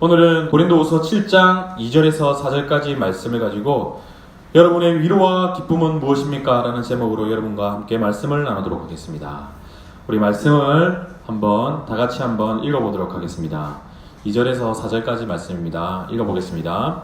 오늘은 고린도후서 7장 2절에서 4절까지 말씀을 가지고 여러분의 위로와 기쁨은 무엇입니까? 라는 제목으로 여러분과 함께 말씀을 나누도록 하겠습니다. 우리 말씀을 다 같이 한번 읽어보도록 하겠습니다. 2절에서 4절까지 말씀입니다. 읽어보겠습니다.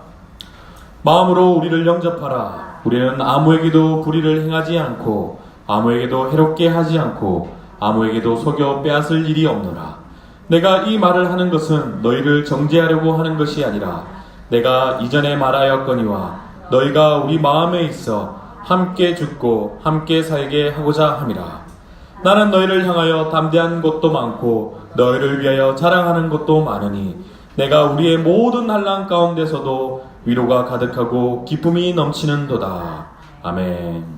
마음으로 우리를 영접하라. 우리는 아무에게도 불의를 행하지 않고 아무에게도 해롭게 하지 않고 아무에게도 속여 빼앗을 일이 없노라. 내가 이 말을 하는 것은 너희를 정죄하려고 하는 것이 아니라 내가 이전에 말하였거니와 너희가 우리 마음에 있어 함께 죽고 함께 살게 하고자 함이라. 나는 너희를 향하여 담대한 것도 많고 너희를 위하여 자랑하는 것도 많으니 내가 우리의 모든 환난 가운데서도 위로가 가득하고 기쁨이 넘치는도다. 아멘.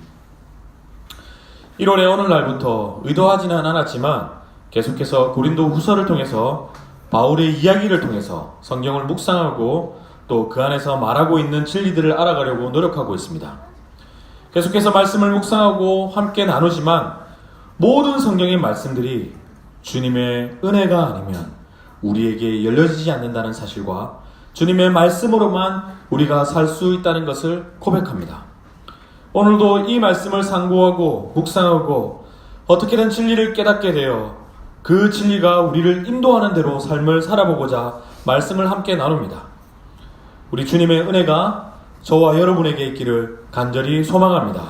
1월의 어느 날부터 의도하지는 않았지만 계속해서 고린도 후서를 통해서 바울의 이야기를 통해서 성경을 묵상하고 또 그 안에서 말하고 있는 진리들을 알아가려고 노력하고 있습니다. 계속해서 말씀을 묵상하고 함께 나누지만 모든 성경의 말씀들이 주님의 은혜가 아니면 우리에게 열려지지 않는다는 사실과 주님의 말씀으로만 우리가 살 수 있다는 것을 고백합니다. 오늘도 이 말씀을 상고하고 묵상하고 어떻게든 진리를 깨닫게 되어 그 진리가 우리를 인도하는 대로 삶을 살아보고자 말씀을 함께 나눕니다. 우리 주님의 은혜가 저와 여러분에게 있기를 간절히 소망합니다.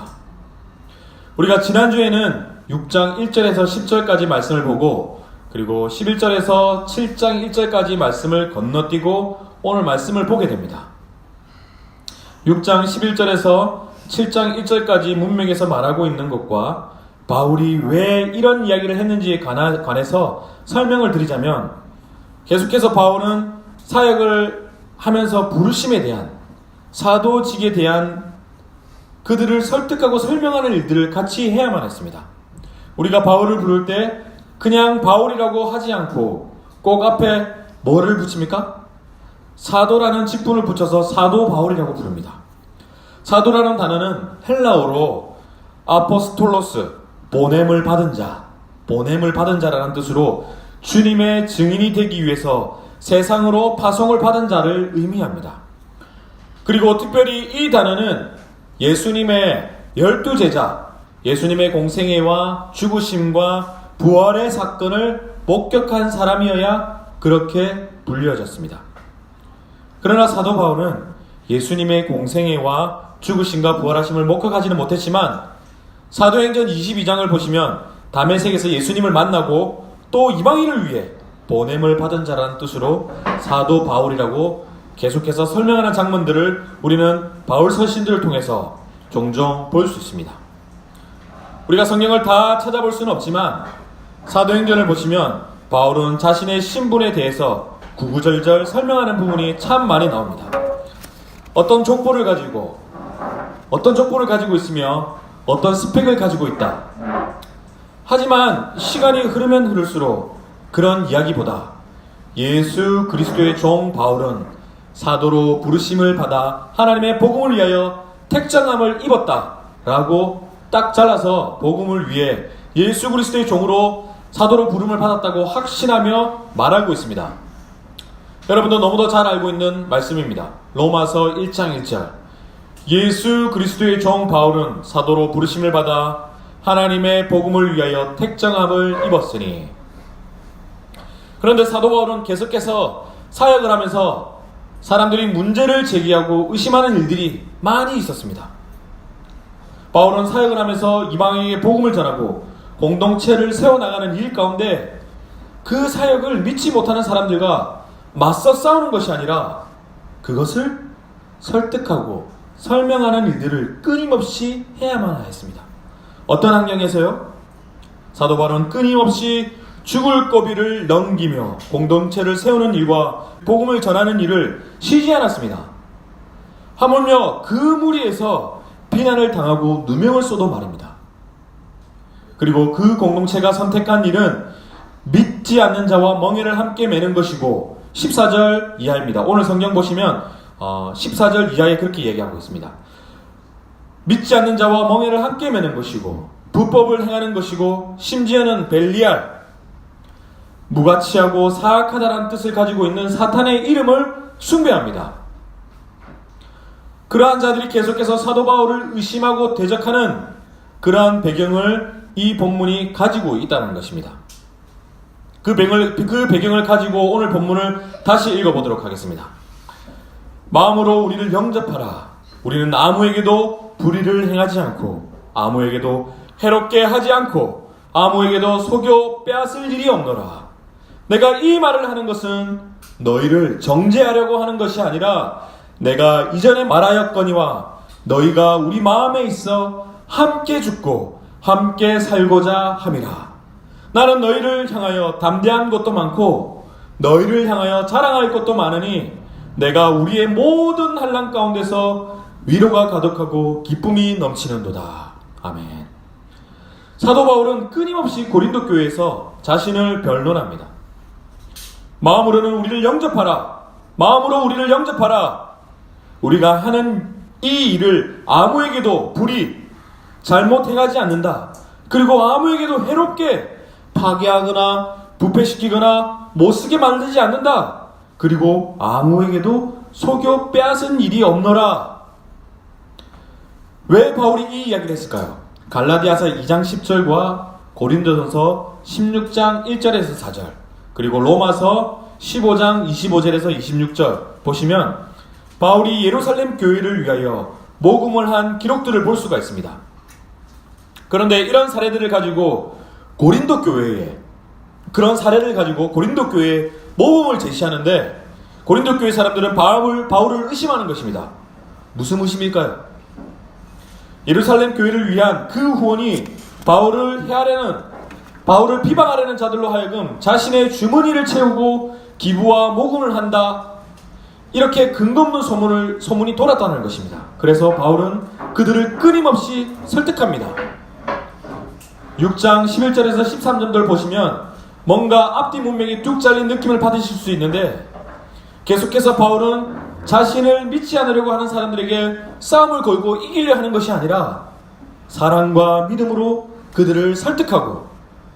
우리가 지난주에는 6장 1절에서 10절까지 말씀을 보고 그리고 11절에서 7장 1절까지 말씀을 건너뛰고 오늘 말씀을 보게 됩니다. 6장 11절에서 7장 1절까지 문맥에서 말하고 있는 것과 바울이 왜 이런 이야기를 했는지에 관해서 설명을 드리자면 계속해서 바울은 사역을 하면서 부르심에 대한 사도직에 대한 그들을 설득하고 설명하는 일들을 같이 해야만 했습니다. 우리가 바울을 부를 때 그냥 바울이라고 하지 않고 꼭 앞에 뭐를 붙입니까? 사도라는 직분을 붙여서 사도 바울이라고 부릅니다. 사도라는 단어는 헬라어로 아포스톨로스, 보냄을 받은 자라는 뜻으로 주님의 증인이 되기 위해서 세상으로 파송을 받은 자를 의미합니다. 그리고 특별히 이 단어는 예수님의 12제자, 예수님의 공생애와 죽으심과 부활의 사건을 목격한 사람이어야 그렇게 불려졌습니다. 그러나 사도 바울은 예수님의 공생애와 죽으심과 부활하심을 목격하지는 못했지만 사도행전 22장을 보시면 다메섹에서 예수님을 만나고 또 이방인을 위해 보냄을 받은 자라는 뜻으로 사도 바울이라고 계속해서 설명하는 장면들을 우리는 바울 서신들을 통해서 종종 볼 수 있습니다. 우리가 성경을 다 찾아볼 수는 없지만 사도행전을 보시면 바울은 자신의 신분에 대해서 구구절절 설명하는 부분이 참 많이 나옵니다. 어떤 족보를 가지고 있으며 어떤 스펙을 가지고 있다. 하지만 시간이 흐르면 흐를수록 그런 이야기보다 예수 그리스도의 종 바울은 사도로 부르심을 받아 하나님의 복음을 위하여 택정함을 입었다 라고 딱 잘라서 복음을 위해 예수 그리스도의 종으로 사도로 부름을 받았다고 확신하며 말하고 있습니다. 여러분도 너무도 잘 알고 있는 말씀입니다. 로마서 1장 1절 예수 그리스도의 종 바울은 사도로 부르심을 받아 하나님의 복음을 위하여 택정함을 입었으니. 그런데 사도 바울은 계속해서 사역을 하면서 사람들이 문제를 제기하고 의심하는 일들이 많이 있었습니다. 바울은 사역을 하면서 이방인에게 복음을 전하고 공동체를 세워나가는 일 가운데 그 사역을 믿지 못하는 사람들과 맞서 싸우는 것이 아니라 그것을 설득하고 설명하는 일들을 끊임없이 해야만 했습니다. 어떤 환경에서요? 사도 바울은 끊임없이 죽을 고비를 넘기며 공동체를 세우는 일과 복음을 전하는 일을 쉬지 않았습니다. 하물며 그 무리에서 비난을 당하고 누명을 쏘도 말입니다. 그리고 그 공동체가 선택한 일은 믿지 않는 자와 멍에를 함께 매는 것이고 14절 이하입니다. 오늘 성경 보시면 14절 이하에 그렇게 얘기하고 있습니다. 믿지 않는 자와 멍에를 함께 매는 것이고 불법을 행하는 것이고 심지어는 벨리알 무가치하고 사악하다라는 뜻을 가지고 있는 사탄의 이름을 숭배합니다. 그러한 자들이 계속해서 사도 바울을 의심하고 대적하는 그러한 배경을 이 본문이 가지고 있다는 것입니다. 그 배경을 가지고 오늘 본문을 다시 읽어보도록 하겠습니다. 마음으로 우리를 영접하라. 우리는 아무에게도 불의를 행하지 않고 아무에게도 해롭게 하지 않고 아무에게도 속여 빼앗을 일이 없노라. 내가 이 말을 하는 것은 너희를 정죄하려고 하는 것이 아니라 내가 이전에 말하였거니와 너희가 우리 마음에 있어 함께 죽고 함께 살고자 함이라. 나는 너희를 향하여 담대한 것도 많고 너희를 향하여 자랑할 것도 많으니 내가 우리의 모든 환난 가운데서 위로가 가득하고 기쁨이 넘치는도다. 아멘. 사도 바울은 끊임없이 고린도 교회에서 자신을 변론합니다. 마음으로는 우리를 영접하라. 마음으로 우리를 영접하라. 우리가 하는 이 일을 아무에게도 불의, 잘못 행하지 않는다. 그리고 아무에게도 해롭게 파괴하거나 부패시키거나 못쓰게 만들지 않는다. 그리고 아무에게도 속여 빼앗은 일이 없노라. 왜 바울이 이 이야기를 했을까요? 갈라디아서 2장 10절과 고린도전서 16장 1절에서 4절, 그리고 로마서 15장 25절에서 26절 보시면 바울이 예루살렘 교회를 위하여 모금을 한 기록들을 볼 수가 있습니다. 그런데 이런 사례들을 가지고 고린도 교회에 모범을 제시하는데 고린도 교회 사람들은 바울을 의심하는 것입니다. 무슨 의심일까요? 예루살렘 교회를 위한 그 후원이 바울을 비방하려는 자들로 하여금 자신의 주머니를 채우고 기부와 모금을 한다. 이렇게 근거 없는 소문이 돌았다는 것입니다. 그래서 바울은 그들을 끊임없이 설득합니다. 6장 11절에서 13절을 보시면 뭔가 앞뒤 문맥이 뚝 잘린 느낌을 받으실 수 있는데 계속해서 바울은 자신을 믿지 않으려고 하는 사람들에게 싸움을 걸고 이기려 하는 것이 아니라 사랑과 믿음으로 그들을 설득하고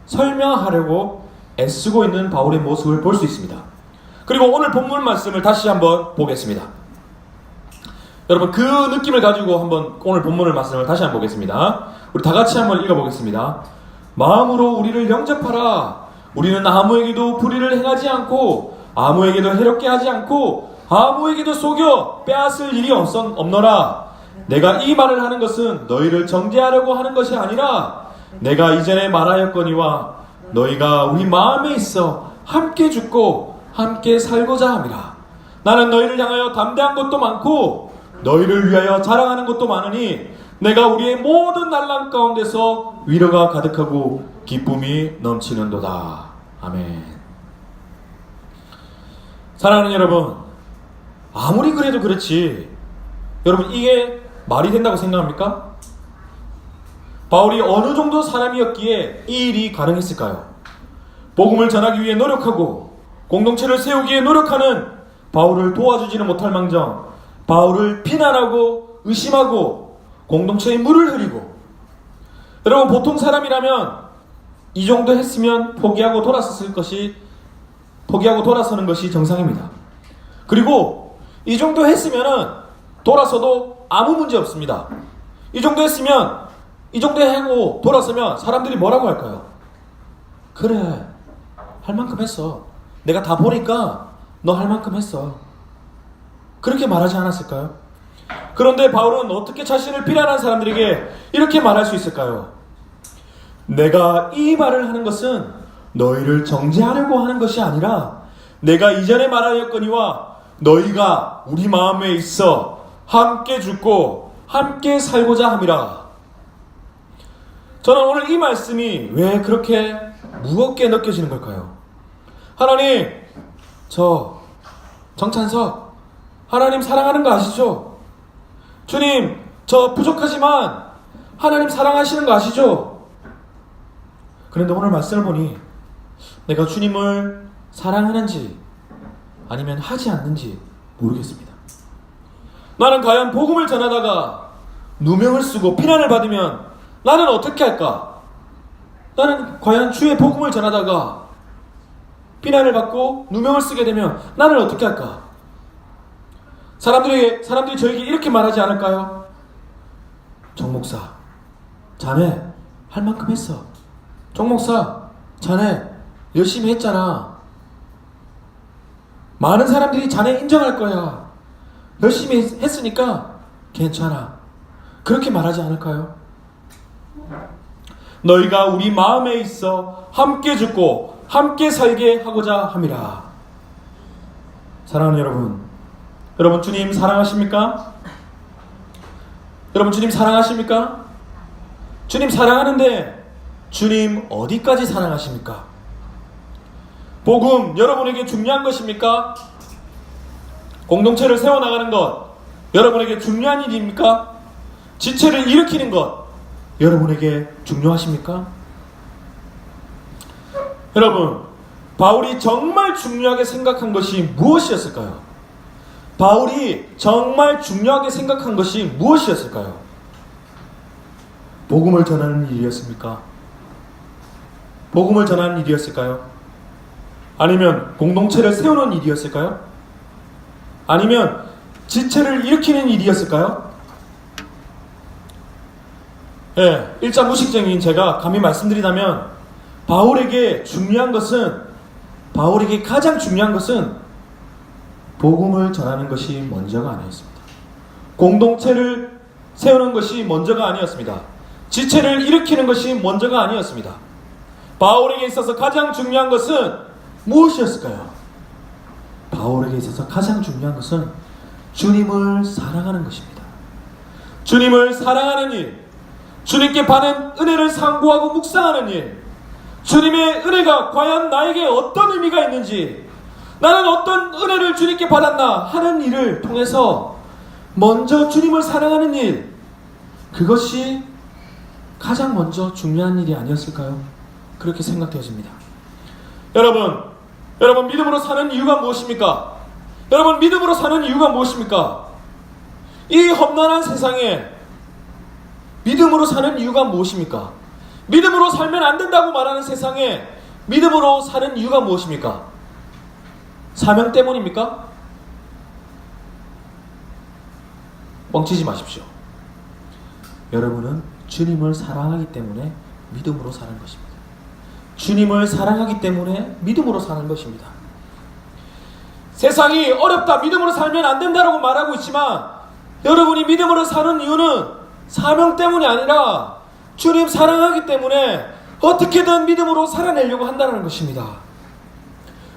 설명하려고 애쓰고 있는 바울의 모습을 볼 수 있습니다. 그리고 오늘 본문 말씀을 다시 한번 보겠습니다. 여러분 그 느낌을 가지고 한번 오늘 본문을 말씀을 다시 한번 보겠습니다. 우리 다 같이 한번 읽어보겠습니다. 마음으로 우리를 영접하라. 우리는 아무에게도 불의를 행하지 않고 아무에게도 해롭게 하지 않고 아무에게도 속여 빼앗을 일이 없노라. 내가 이 말을 하는 것은 너희를 정죄하려고 하는 것이 아니라 내가 이전에 말하였거니와 너희가 우리 마음에 있어 함께 죽고 함께 살고자 함이라. 나는 너희를 향하여 담대한 것도 많고 너희를 위하여 자랑하는 것도 많으니 내가 우리의 모든 난란 가운데서 위로가 가득하고 기쁨이 넘치는도다. 아멘. 사랑하는 여러분, 아무리 그래도 그렇지 여러분 이게 말이 된다고 생각합니까? 바울이 어느 정도 사람이었기에 이 일이 가능했을까요? 복음을 전하기 위해 노력하고 공동체를 세우기 위해 노력하는 바울을 도와주지는 못할 망정 바울을 비난하고 의심하고 공동체에 물을 흐리고, 여러분 보통 사람이라면 이 정도 했으면 포기하고 돌아서는 것이 정상입니다. 그리고 이 정도 했으면은 돌아서도 아무 문제 없습니다. 이 정도 하고 돌아서면 사람들이 뭐라고 할까요? 그래, 할 만큼 했어. 내가 다 보니까 너 할 만큼 했어. 그렇게 말하지 않았을까요? 그런데 바울은 어떻게 자신을 비난한 사람들에게 이렇게 말할 수 있을까요? 내가 이 말을 하는 것은 너희를 정죄하려고 하는 것이 아니라 내가 이전에 말하였거니와 너희가 우리 마음에 있어 함께 죽고 함께 살고자 함이라. 저는 오늘 이 말씀이 왜 그렇게 무겁게 느껴지는 걸까요? 하나님, 저 정찬석 하나님 사랑하는 거 아시죠? 주님, 저 부족하지만 하나님 사랑하시는 거 아시죠? 그런데 오늘 말씀을 보니 내가 주님을 사랑하는지 아니면 하지 않는지 모르겠습니다. 나는 과연 복음을 전하다가 누명을 쓰고 비난을 받으면 나는 어떻게 할까? 나는 과연 주의 복음을 전하다가 비난을 받고 누명을 쓰게 되면 나는 어떻게 할까? 사람들이 저에게 이렇게 말하지 않을까요? 정 목사, 자네 할 만큼 했어. 정 목사, 자네 열심히 했잖아. 많은 사람들이 자네 인정할 거야. 열심히 했으니까 괜찮아. 그렇게 말하지 않을까요? 너희가 우리 마음에 있어 함께 죽고 함께 살게 하고자 함이라. 사랑하는 여러분 주님 사랑하십니까? 여러분 주님 사랑하십니까? 주님 사랑하는데 주님 어디까지 사랑하십니까? 복음 여러분에게 중요한 것입니까? 공동체를 세워나가는 것 여러분에게 중요한 일입니까? 지체를 일으키는 것 여러분에게 중요하십니까? 여러분, 바울이 정말 중요하게 생각한 것이 무엇이었을까요? 바울이 정말 중요하게 생각한 것이 무엇이었을까요? 복음을 전하는 일이었습니까? 복음을 전하는 일이었을까요? 아니면 공동체를 세우는 일이었을까요? 아니면 지체를 일으키는 일이었을까요? 예, 일자 무식쟁이인 제가 감히 말씀드리자면 바울에게 가장 중요한 것은 복음을 전하는 것이 먼저가 아니었습니다. 공동체를 세우는 것이 먼저가 아니었습니다. 지체를 일으키는 것이 먼저가 아니었습니다. 바울에게 있어서 가장 중요한 것은 무엇이었을까요? 바울에게 있어서 가장 중요한 것은 주님을 사랑하는 것입니다. 주님을 사랑하는 일, 주님께 받은 은혜를 상고하고 묵상하는 일, 주님의 은혜가 과연 나에게 어떤 의미가 있는지, 나는 어떤 은혜를 주님께 받았나 하는 일을 통해서 먼저 주님을 사랑하는 일, 그것이 가장 먼저 중요한 일이 아니었을까요? 그렇게 생각되어집니다. 여러분 믿음으로 사는 이유가 무엇입니까? 여러분 믿음으로 사는 이유가 무엇입니까? 이 험난한 세상에 믿음으로 사는 이유가 무엇입니까? 믿음으로 살면 안 된다고 말하는 세상에 믿음으로 사는 이유가 무엇입니까? 사명 때문입니까? 뻥치지 마십시오. 여러분은 주님을 사랑하기 때문에 믿음으로 사는 것입니다. 주님을 사랑하기 때문에 믿음으로 사는 것입니다. 세상이 어렵다, 믿음으로 살면 안 된다라고 말하고 있지만 여러분이 믿음으로 사는 이유는 사명 때문이 아니라 주님 사랑하기 때문에 어떻게든 믿음으로 살아내려고 한다는 것입니다.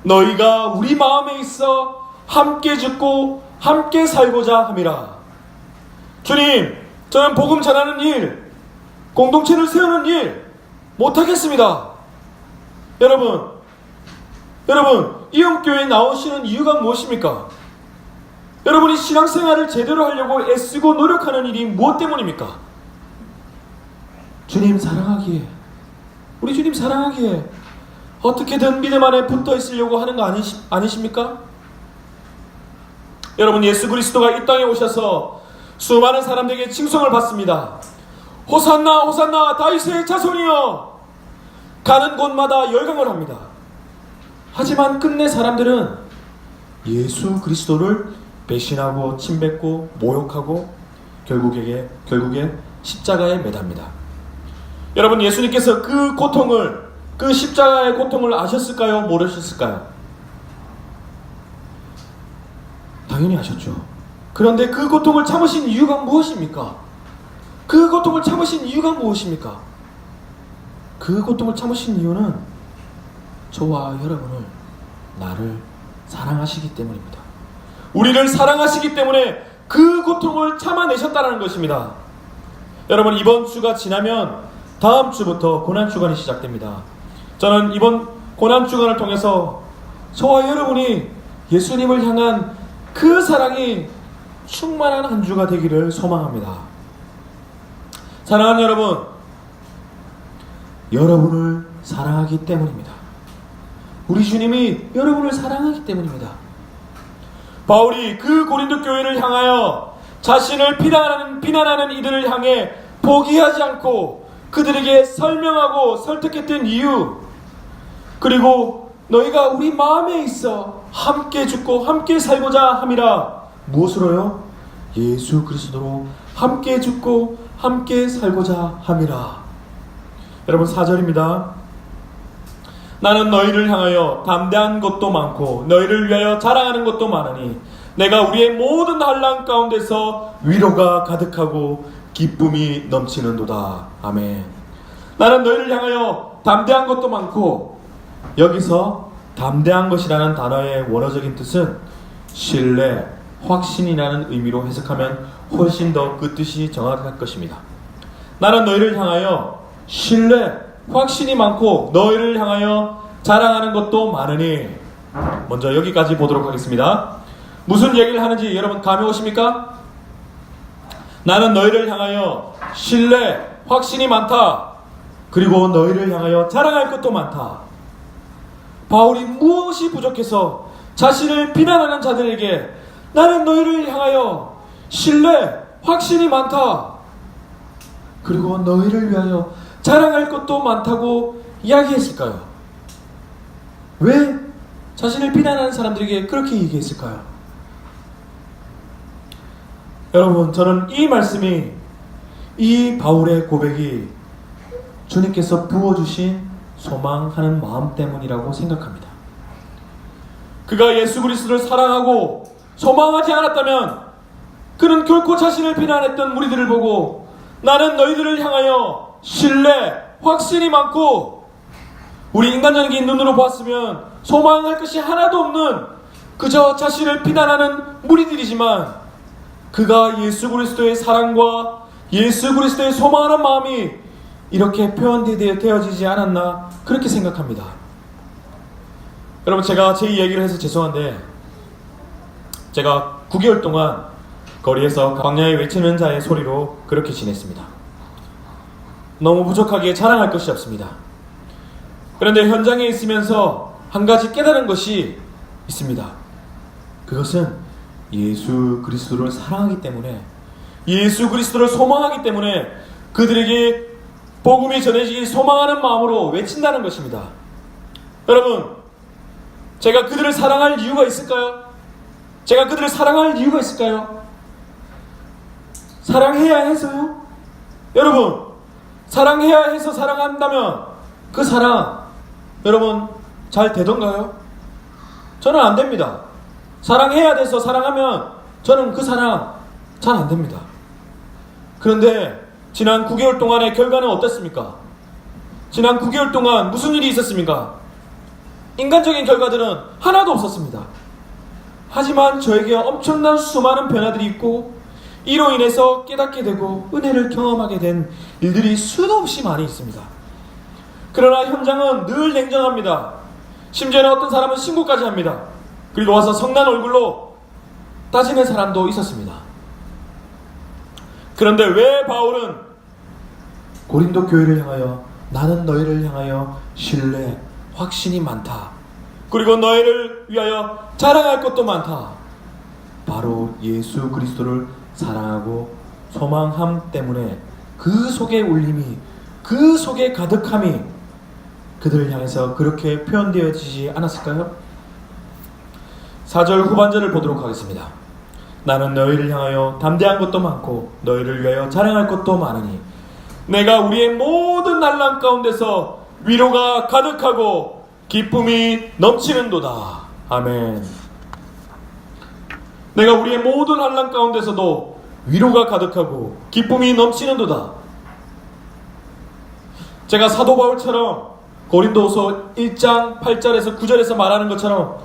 너희가 우리 마음에 있어 함께 죽고 함께 살고자 함이라. 주님, 저는 복음 전하는 일, 공동체를 세우는 일 못하겠습니다. 여러분, 이음교회에 나오시는 이유가 무엇입니까? 여러분이 신앙생활을 제대로 하려고 애쓰고 노력하는 일이 무엇 때문입니까? 주님 사랑하기에, 우리 주님 사랑하기에 어떻게든 믿음 안에 붙어 있으려고 하는 거 아니십니까? 여러분, 예수 그리스도가 이 땅에 오셔서 수많은 사람들에게 칭송을 받습니다. 호산나 호산나 다윗의 자손이여. 가는 곳마다 열광을 합니다. 하지만 끝내 사람들은 예수 그리스도를 배신하고 침뱉고 모욕하고 결국에 십자가에 매답니다. 여러분, 예수님께서 그 십자가의 고통을 아셨을까요? 모르셨을까요? 당연히 아셨죠. 그런데 그 고통을 참으신 이유가 무엇입니까? 그 고통을 참으신 이유가 무엇입니까? 그 고통을 참으신 이유는 저와 여러분을, 나를 사랑하시기 때문입니다. 우리를 사랑하시기 때문에 그 고통을 참아내셨다는 것입니다. 여러분, 이번 주가 지나면 다음 주부터 고난주간이 시작됩니다. 저는 이번 고난주간을 통해서 저와 여러분이 예수님을 향한 그 사랑이 충만한 한 주가 되기를 소망합니다. 사랑하는 여러분을 사랑하기 때문입니다. 우리 주님이 여러분을 사랑하기 때문입니다. 바울이 그 고린도 교회를 향하여 자신을 비난하는 이들을 향해 포기하지 않고 그들에게 설명하고 설득했던 이유, 그리고 너희가 우리 마음에 있어 함께 죽고 함께 살고자 함이라. 무엇으로요? 예수 그리스도로 함께 죽고 함께 살고자 함이라. 여러분 4절입니다. 나는 너희를 향하여 담대한 것도 많고 너희를 위하여 자랑하는 것도 많으니 내가 우리의 모든 환난 가운데서 위로가 가득하고 기쁨이 넘치는도다. 아멘. 나는 너희를 향하여 담대한 것도 많고, 여기서 담대한 것이라는 단어의 원어적인 뜻은 신뢰, 확신이라는 의미로 해석하면 훨씬 더 그 뜻이 정확할 것입니다. 나는 너희를 향하여 신뢰, 확신이 많고 너희를 향하여 자랑하는 것도 많으니. 먼저 여기까지 보도록 하겠습니다. 무슨 얘기를 하는지 여러분 감이 오십니까? 나는 너희를 향하여 신뢰, 확신이 많다. 그리고 너희를 향하여 자랑할 것도 많다. 바울이 무엇이 부족해서 자신을 비난하는 자들에게 나는 너희를 향하여 신뢰, 확신이 많다. 그리고 너희를 위하여 자랑할 것도 많다고 이야기했을까요? 왜 자신을 비난하는 사람들에게 그렇게 얘기했을까요? 여러분, 저는 이 말씀이, 이 바울의 고백이 주님께서 부어주신 소망하는 마음 때문이라고 생각합니다. 그가 예수 그리스도를 사랑하고 소망하지 않았다면 그는 결코 자신을 비난했던 무리들을 보고 나는 너희들을 향하여 신뢰, 확신이 많고, 우리 인간적인 눈으로 보았으면 소망할 것이 하나도 없는 그저 자신을 비난하는 무리들이지만, 그가 예수 그리스도의 사랑과 예수 그리스도의 소망하는 마음이 이렇게 표현되어지지 않았나 그렇게 생각합니다. 여러분, 제가 제 얘기를 해서 죄송한데, 제가 9개월 동안 거리에서 광야에 외치는 자의 소리로 그렇게 지냈습니다. 너무 부족하기에 자랑할 것이 없습니다. 그런데 현장에 있으면서 한 가지 깨달은 것이 있습니다. 그것은 예수 그리스도를 사랑하기 때문에, 예수 그리스도를 소망하기 때문에 그들에게 복음이 전해지길 소망하는 마음으로 외친다는 것입니다. 여러분, 제가 그들을 사랑할 이유가 있을까요? 제가 그들을 사랑할 이유가 있을까요? 사랑해야 해서요? 여러분, 사랑해야 해서 사랑한다면 그 사랑, 여러분, 잘 되던가요? 저는 안 됩니다. 사랑해야 돼서 사랑하면 저는 그 사랑 잘 안 됩니다. 그런데 지난 9개월 동안의 결과는 어땠습니까? 지난 9개월 동안 무슨 일이 있었습니까? 인간적인 결과들은 하나도 없었습니다. 하지만 저에게 엄청난 수많은 변화들이 있고, 이로 인해서 깨닫게 되고 은혜를 경험하게 된 일들이 수도 없이 많이 있습니다. 그러나 현장은 늘 냉정합니다. 심지어는 어떤 사람은 신고까지 합니다. 그리고 와서 성난 얼굴로 따지는 사람도 있었습니다. 그런데 왜 바울은 고린도 교회를 향하여 나는 너희를 향하여 신뢰, 확신이 많다. 그리고 너희를 위하여 자랑할 것도 많다. 바로 예수 그리스도를 사랑하고 소망함 때문에 그 속의 울림이, 그 속의 가득함이 그들을 향해서 그렇게 표현되어지지 않았을까요? 4절 후반절을 보도록 하겠습니다. 나는 너희를 향하여 담대한 것도 많고 너희를 위하여 자랑할 것도 많으니 내가 우리의 모든 난란 가운데서 위로가 가득하고 기쁨이 넘치는도다. 아멘. 내가 우리의 모든 환난 가운데서도 위로가 가득하고 기쁨이 넘치는도다. 제가 사도 바울처럼 고린도후서 1장 8절에서 9절에서 말하는 것처럼,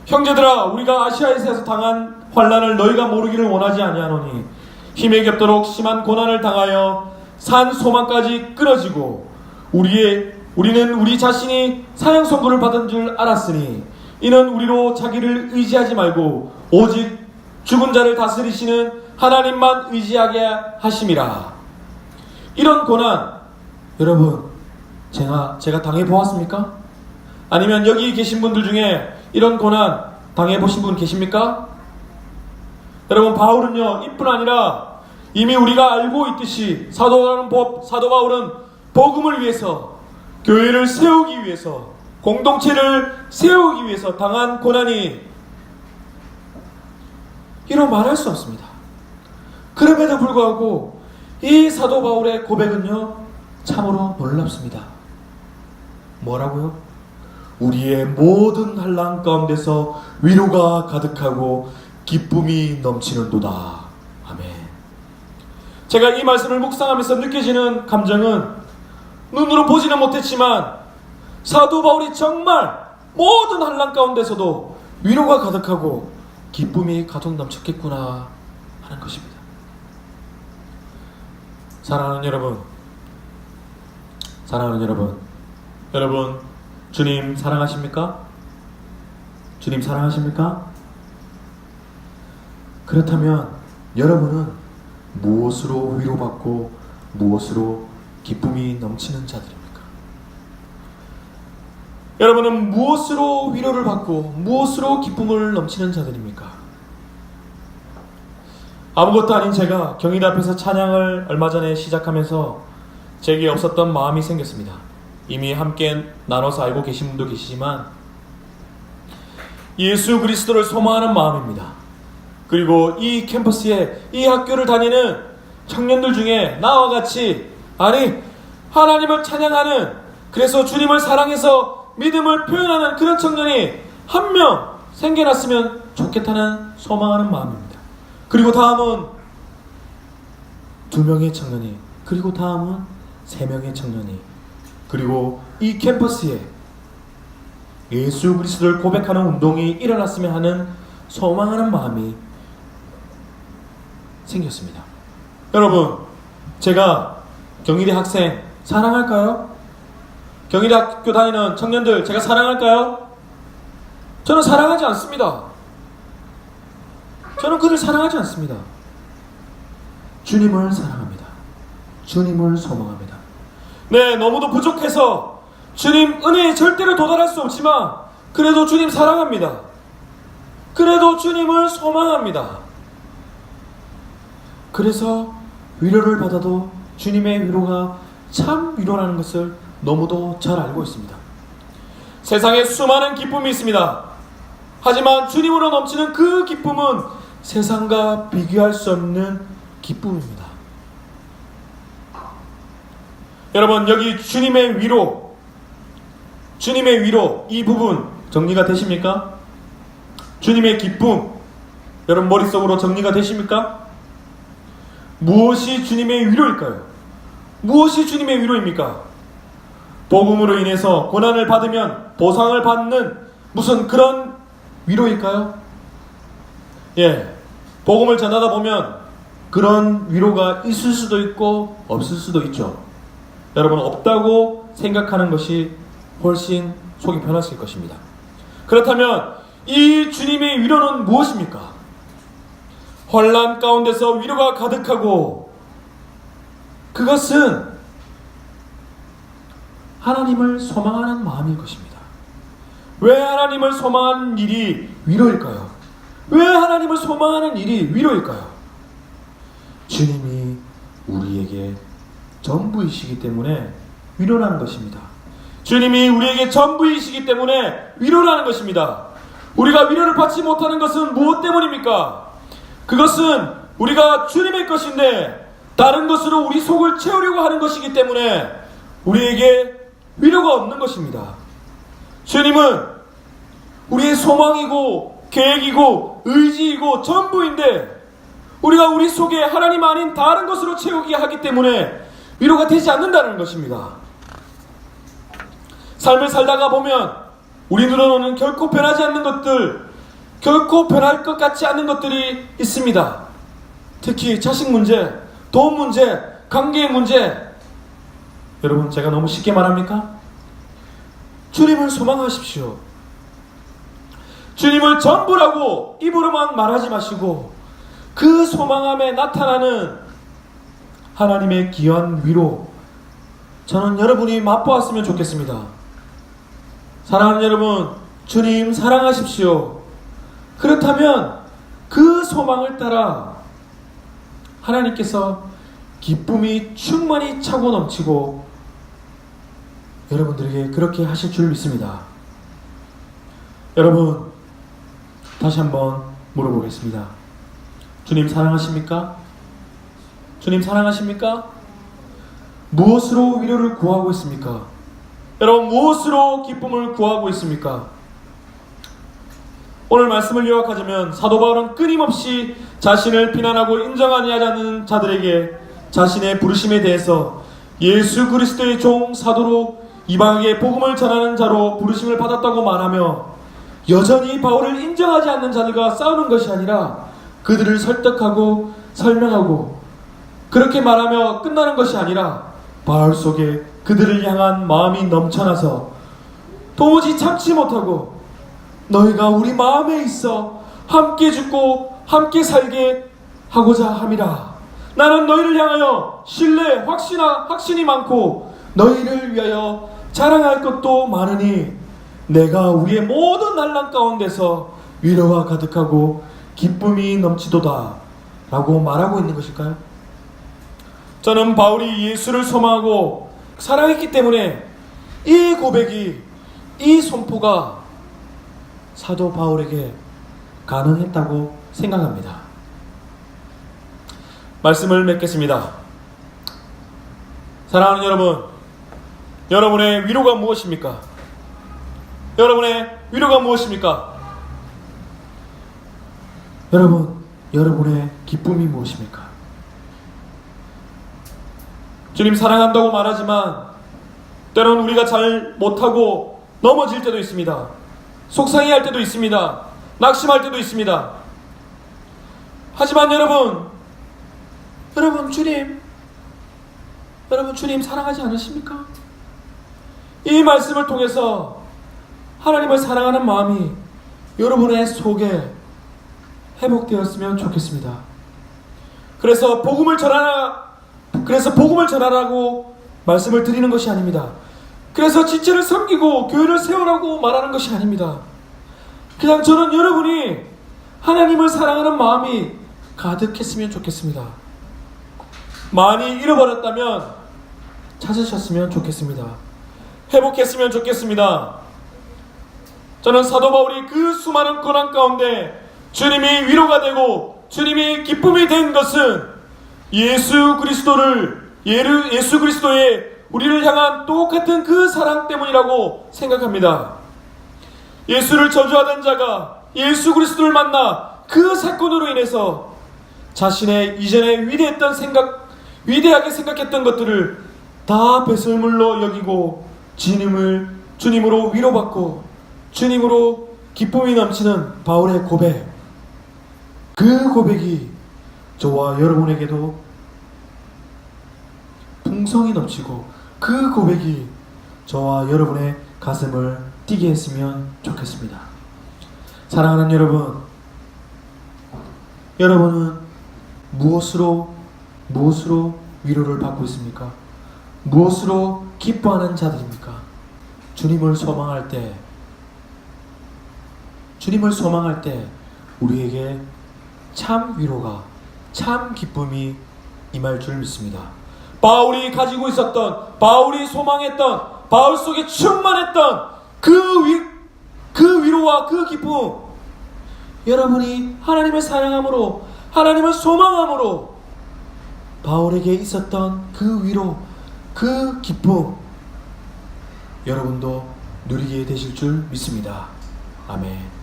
형제들아, 우리가 아시아에서 당한 환난을 너희가 모르기를 원하지 아니하노니 힘에 겹도록 심한 고난을 당하여 산 소망까지 끊어지고 우리는 우리 자신이 사형 선고를 받은 줄 알았으니 이는 우리로 자기를 의지하지 말고 오직 죽은 자를 다스리시는 하나님만 의지하게 하심이라. 이런 고난, 여러분, 제가 당해보았습니까? 아니면 여기 계신 분들 중에 이런 고난 당해보신 분 계십니까? 여러분, 바울은요, 이뿐 아니라 이미 우리가 알고 있듯이 사도 바울은 복음을 위해서, 교회를 세우기 위해서 공동체를 세우기 위해서 당한 고난이 이로 말할 수 없습니다. 그럼에도 불구하고 이 사도 바울의 고백은요, 참으로 놀랍습니다. 뭐라고요? 우리의 모든 환난 가운데서 위로가 가득하고 기쁨이 넘치는도다. 아멘. 제가 이 말씀을 묵상하면서 느껴지는 감정은 눈으로 보지는 못했지만 사도 바울이 정말 모든 환난 가운데서도 위로가 가득하고 기쁨이 가득 넘쳤겠구나 하는 것입니다. 사랑하는 여러분, 여러분 주님 사랑하십니까? 주님 사랑하십니까? 그렇다면 여러분은 무엇으로 위로받고 무엇으로 기쁨이 넘치는 자들입니까? 여러분은 무엇으로 위로를 받고 무엇으로 기쁨을 넘치는 자들입니까? 아무것도 아닌 제가 경희대 앞에서 찬양을 얼마 전에 시작하면서 제게 없었던 마음이 생겼습니다. 이미 함께 나눠서 알고 계신 분도 계시지만 예수 그리스도를 소망하는 마음입니다. 그리고 이 캠퍼스에 이 학교를 다니는 청년들 중에 나와 같이 하나님을 찬양하는, 그래서 주님을 사랑해서 믿음을 표현하는 그런 청년이 한 명 생겨났으면 좋겠다는 소망하는 마음입니다. 그리고 다음은 2명의 청년이, 그리고 다음은 3명의 청년이, 그리고 이 캠퍼스에 예수 그리스도를 고백하는 운동이 일어났으면 하는 소망하는 마음이 생겼습니다. 여러분, 제가 경희대 학생 사랑할까요? 경희대 학교 다니는 청년들 제가 사랑할까요? 저는 사랑하지 않습니다. 저는 그들 사랑하지 않습니다. 주님을 사랑합니다. 주님을 소망합니다. 네, 너무도 부족해서 주님 은혜에 절대로 도달할 수 없지만 그래도 주님 사랑합니다. 그래도 주님을 소망합니다. 그래서 위로를 받아도 주님의 위로가 참 위로라는 것을 너무도 잘 알고 있습니다. 세상에 수많은 기쁨이 있습니다. 하지만 주님으로 넘치는 그 기쁨은 세상과 비교할 수 없는 기쁨입니다. 여러분, 여기 주님의 위로 이 부분 정리가 되십니까? 주님의 기쁨, 여러분 머릿속으로 정리가 되십니까? 무엇이 주님의 위로일까요? 무엇이 주님의 위로입니까? 복음으로 인해서 고난을 받으면 보상을 받는 무슨 그런 위로일까요? 예, 복음을 전하다 보면 그런 위로가 있을 수도 있고 없을 수도 있죠. 여러분, 없다고 생각하는 것이 훨씬 속이 편하실 것입니다. 그렇다면 이 주님의 위로는 무엇입니까? 환난 가운데서 위로가 가득하고, 그것은 하나님을 소망하는 마음일 것입니다. 왜 하나님을 소망하는 일이 위로일까요? 왜 하나님을 소망하는 일이 위로일까요? 주님이 우리에게 전부이시기 때문에 위로라는 것입니다. 주님이 우리에게 전부이시기 때문에 위로라는 것입니다. 우리가 위로를 받지 못하는 것은 무엇 때문입니까? 그것은 우리가 주님의 것인데 다른 것으로 우리 속을 채우려고 하는 것이기 때문에 우리에게 위로가 없는 것입니다. 주님은 우리의 소망이고 계획이고 의지이고 전부인데 우리가 우리 속에 하나님 아닌 다른 것으로 채우기 하기 때문에 위로가 되지 않는다는 것입니다. 삶을 살다가 보면 우리 눈으로는 결코 변하지 않는 것들, 결코 변할 것 같지 않은 것들이 있습니다. 특히 자식 문제, 돈 문제, 관계의 문제. 여러분, 제가 너무 쉽게 말합니까? 주님을 소망하십시오. 주님을 전부라고 입으로만 말하지 마시고 그 소망함에 나타나는 하나님의 귀한 위로, 저는 여러분이 맛보았으면 좋겠습니다. 사랑하는 여러분, 주님 사랑하십시오. 그렇다면 그 소망을 따라 하나님께서 기쁨이 충만히 차고 넘치고 여러분들에게 그렇게 하실 줄 믿습니다. 여러분, 다시 한번 물어보겠습니다. 주님 사랑하십니까? 주님 사랑하십니까? 무엇으로 위로를 구하고 있습니까? 여러분, 무엇으로 기쁨을 구하고 있습니까? 오늘 말씀을 요약하자면 사도 바울은 끊임없이 자신을 비난하고 인정하지 않는 자들에게 자신의 부르심에 대해서 예수 그리스도의 종 사도로 이방에게 복음을 전하는 자로 부르심을 받았다고 말하며, 여전히 바울을 인정하지 않는 자들과 싸우는 것이 아니라 그들을 설득하고 설명하고, 그렇게 말하며 끝나는 것이 아니라 바울 속에 그들을 향한 마음이 넘쳐나서 도무지 참지 못하고, 너희가 우리 마음에 있어 함께 죽고 함께 살게 하고자 함이라. 나는 너희를 향하여 신뢰 확신이 많고 너희를 위하여 자랑할 것도 많으니 내가 우리의 모든 난랑 가운데서 위로가 가득하고 기쁨이 넘치도다 라고 말하고 있는 것일까요? 저는 바울이 예수를 소망하고 사랑했기 때문에 이 고백이, 이 선포가 사도 바울에게 가능했다고 생각합니다. 말씀을 맺겠습니다. 사랑하는 여러분, 여러분의 위로가 무엇입니까? 여러분의 위로가 무엇입니까? 여러분, 여러분의 기쁨이 무엇입니까? 주님 사랑한다고 말하지만 때로는 우리가 잘 못하고 넘어질 때도 있습니다. 속상해할 때도 있습니다. 낙심할 때도 있습니다. 하지만 여러분 주님 사랑하지 않으십니까? 이 말씀을 통해서 하나님을 사랑하는 마음이 여러분의 속에 회복되었으면 좋겠습니다. 그래서 복음을 전하라고 말씀을 드리는 것이 아닙니다. 그래서 지체를 섬기고 교회를 세우라고 말하는 것이 아닙니다. 그냥 저는 여러분이 하나님을 사랑하는 마음이 가득했으면 좋겠습니다. 많이 잃어버렸다면 찾으셨으면 좋겠습니다. 회복했으면 좋겠습니다. 저는 사도 바울이 그 수많은 고난 가운데 주님이 위로가 되고 주님이 기쁨이 된 것은 예수 그리스도의 우리를 향한 똑같은 그 사랑 때문이라고 생각합니다. 예수를 저주하던 자가 예수 그리스도를 만나 그 사건으로 인해서 자신의 이전에 위대하게 생각했던 것들을 다 배설물로 여기고 주님으로 위로받고 주님으로 기쁨이 넘치는 바울의 고백, 그 고백이 저와 여러분에게도 풍성이 넘치고 그 고백이 저와 여러분의 가슴을 뛰게 했으면 좋겠습니다. 사랑하는 여러분, 여러분은 무엇으로 위로를 받고 있습니까? 무엇으로 기뻐하는 자들입니까? 주님을 소망할 때 우리에게 참 위로가, 참 기쁨이 임할 줄 믿습니다. 바울이 가지고 있었던, 바울이 소망했던, 바울 속에 충만했던 그 위로와 그 기쁨, 여러분이 하나님을 사랑함으로, 하나님을 소망함으로 바울에게 있었던 그 위로, 그 기쁨, 여러분도 누리게 되실 줄 믿습니다. 아멘.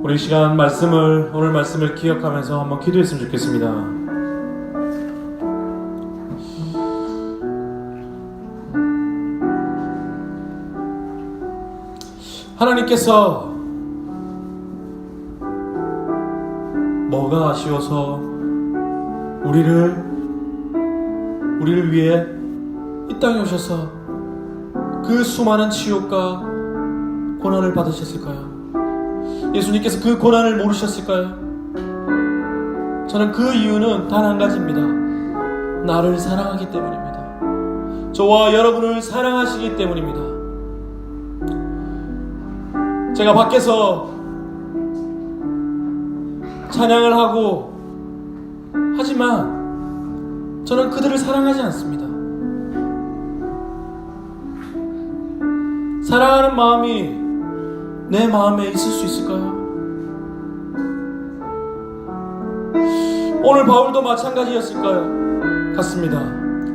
우리 시간 오늘 말씀을 기억하면서 한번 기도했으면 좋겠습니다. 하나님께서 뭐가 아쉬워서 우리를 위해 이 땅에 오셔서 그 수많은 치욕과 고난을 받으셨을까요? 예수님께서 그 고난을 모르셨을까요? 저는 그 이유는 단 한 가지입니다. 나를 사랑하기 때문입니다. 저와 여러분을 사랑하시기 때문입니다. 제가 밖에서 찬양을 하고 하지만 저는 그들을 사랑하지 않습니다. 사랑하는 마음이 내 마음에 있을 수 있을까요? 오늘 바울도 마찬가지였을까요? 같습니다.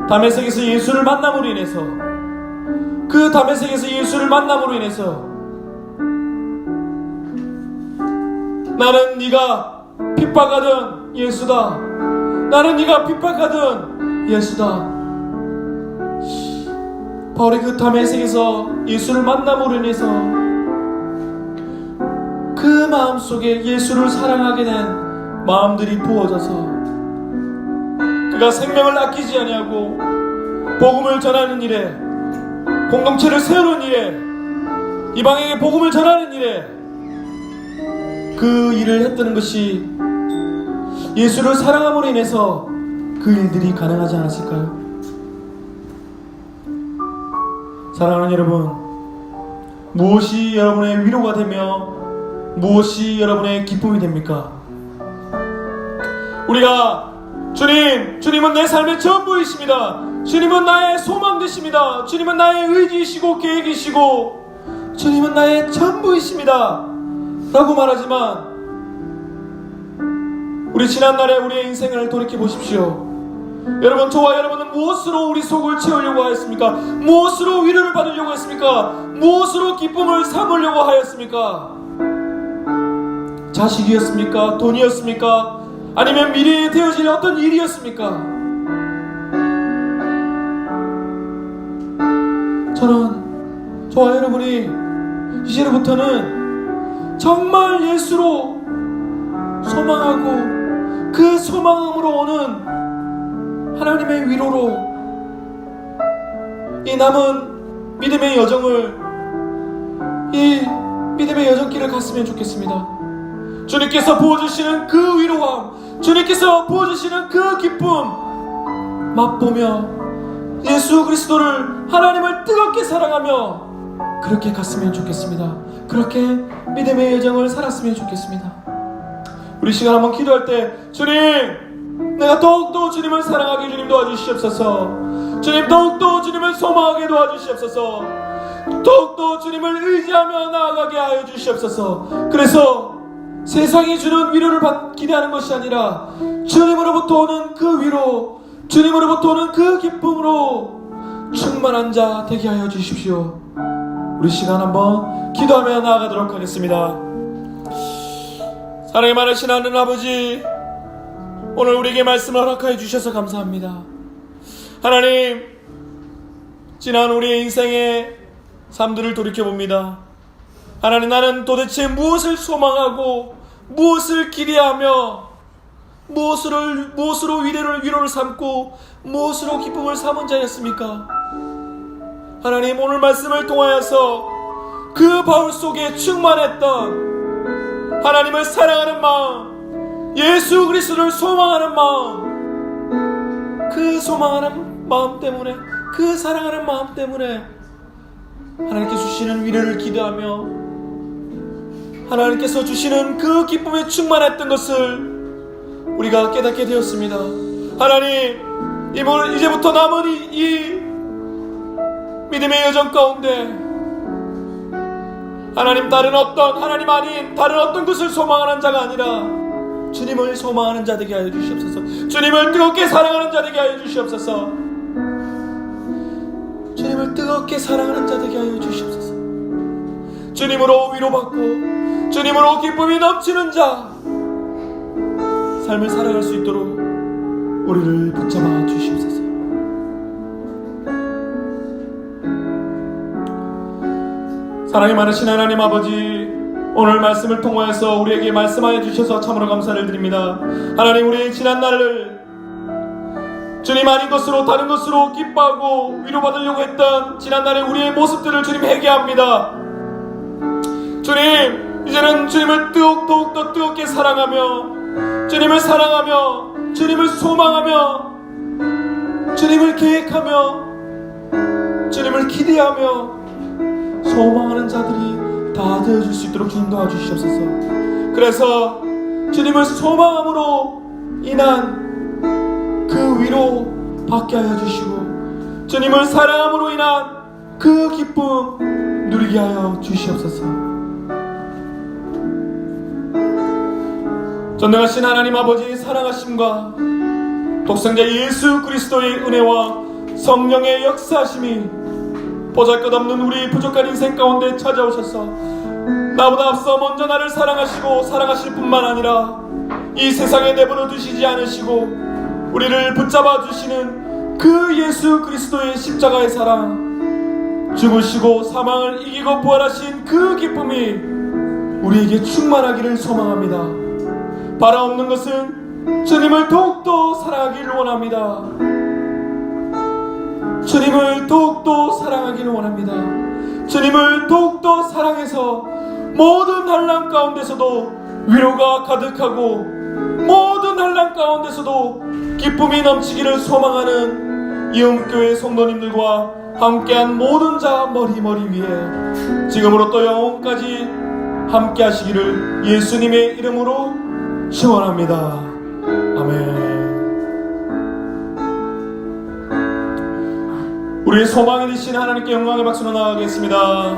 다메섹에서 예수를 만남으로 인해서, 그 다메섹에서 예수를 만남으로 인해서 나는 네가 핍박하던 예수다, 나는 네가 핍박하던 예수다. 바울이 그 다메섹에서 예수를 만남으로 인해서 그 마음속에 예수를 사랑하게 된 마음들이 부어져서 그가 생명을 아끼지 아니하고 복음을 전하는 일에, 공동체를 세우는 일에, 이방에게 복음을 전하는 일에 그 일을 했다는 것이 예수를 사랑함으로 인해서 그 일들이 가능하지 않았을까요? 사랑하는 여러분, 무엇이 여러분의 위로가 되며 무엇이 여러분의 기쁨이 됩니까? 우리가 주님은 내 삶의 전부이십니다, 주님은 나의 소망 되십니다, 주님은 나의 의지이시고 계획이시고 주님은 나의 전부이십니다 라고 말하지만, 우리 지난날에 우리의 인생을 돌이켜 보십시오. 여러분, 저와 여러분은 무엇으로 우리 속을 채우려고 하였습니까? 무엇으로 위로를 받으려고 했습니까? 무엇으로 기쁨을 삼으려고 하였습니까? 자식이었습니까? 돈이었습니까? 아니면 미래에 되어질 어떤 일이었습니까? 저와 여러분이 이제부터는 정말 예수로 소망하고 그 소망으로 오는 하나님의 위로로 이 남은 믿음의 여정을, 이 믿음의 여정길을 갔으면 좋겠습니다. 주님께서 부어주시는 그 위로함, 주님께서 부어주시는 그 기쁨 맛보며 예수 그리스도를, 하나님을 뜨겁게 사랑하며 그렇게 갔으면 좋겠습니다. 그렇게 믿음의 여정을 살았으면 좋겠습니다. 우리 시간 한번 기도할 때, 주님, 내가 더욱더 주님을 사랑하게 주님 도와주시옵소서. 주님, 더욱더 주님을 소망하게 도와주시옵소서. 더욱더 주님을 의지하며 나아가게 하여 주시옵소서. 그래서 세상이 주는 위로를 기대하는 것이 아니라 주님으로부터 오는 그 위로, 주님으로부터 오는 그 기쁨으로 충만한 자 되게 하여 주십시오. 우리 시간 한번 기도하며 나아가도록 하겠습니다. 사랑이 많으신 하나님 아버지, 오늘 우리에게 말씀을 허락하여 주셔서 감사합니다. 하나님, 지난 우리의 인생의 삶들을 돌이켜봅니다. 하나님, 나는 도대체 무엇을 소망하고 무엇을 기대하며 무엇으로 위로를 삼고 무엇으로 기쁨을 삼은 자였습니까? 하나님, 오늘 말씀을 통하여서 그 바울 속에 충만했던 하나님을 사랑하는 마음, 예수 그리스도를 소망하는 마음, 그 소망하는 마음 때문에, 그 사랑하는 마음 때문에 하나님께 주시는 위로를 기대하며 하나님께서 주시는 그 기쁨에 충만했던 것을 우리가 깨닫게 되었습니다. 하나님, 이제부터 남은 이 믿음의 여정 가운데 하나님, 하나님 아닌 다른 어떤 것을 소망하는 자가 아니라 주님을 소망하는 자 되게 하여 주시옵소서. 주님을 뜨겁게 사랑하는 자 되게 하여 주시옵소서. 주님을 뜨겁게 사랑하는 자 되게 하여 주시옵소서. 주님으로 위로받고 주님으로 기쁨이 넘치는 자 삶을 살아갈 수 있도록 우리를 붙잡아 주시옵소서. 사랑이 많으신 하나님 아버지, 오늘 말씀을 통하여서 우리에게 말씀하여 주셔서 참으로 감사를 드립니다. 하나님, 우리의 지난 날을 주님 아닌 것으로 다른 것으로 기뻐하고 위로받으려고 했던 지난 날의 우리의 모습들을 주님 회개합니다. 주님, 이제는 주님을 더욱더 뜨겁게 사랑하며 주님을 사랑하며 주님을 소망하며 주님을 계획하며 주님을 기대하며 소망하는 자들이 다 되어줄 수 있도록 주님 도와주시옵소서. 그래서 주님을 소망함으로 인한 그 위로, 받게 하여 주시고 주님을 사랑함으로 인한 그 기쁨 누리게 하여 주시옵소서. 전능하신 하나님 아버지의 사랑하심과 독생자 예수 그리스도의 은혜와 성령의 역사하심이 보잘것없는 우리 부족한 인생 가운데 찾아오셔서 나보다 앞서 먼저 나를 사랑하시고 사랑하실 뿐만 아니라 이 세상에 내버려 두시지 않으시고 우리를 붙잡아 주시는 그 예수 그리스도의 십자가의 사랑, 죽으시고 사망을 이기고 부활하신 그 기쁨이 우리에게 충만하기를 소망합니다. 바라옵는 것은 주님을 더욱더 사랑하기를 원합니다. 주님을 더욱더 사랑하기를 원합니다. 주님을 더욱더 사랑해서 모든 환난 가운데서도 위로가 가득하고 모든 환난 가운데서도 기쁨이 넘치기를 소망하는 이음교회 성도님들과 함께한 모든 자 머리 위에 지금으로부터 영원까지 함께 하시기를 예수님의 이름으로 축원합니다. 아멘. 우리의 소망이 되신 하나님께 영광의 박수로 나아가겠습니다.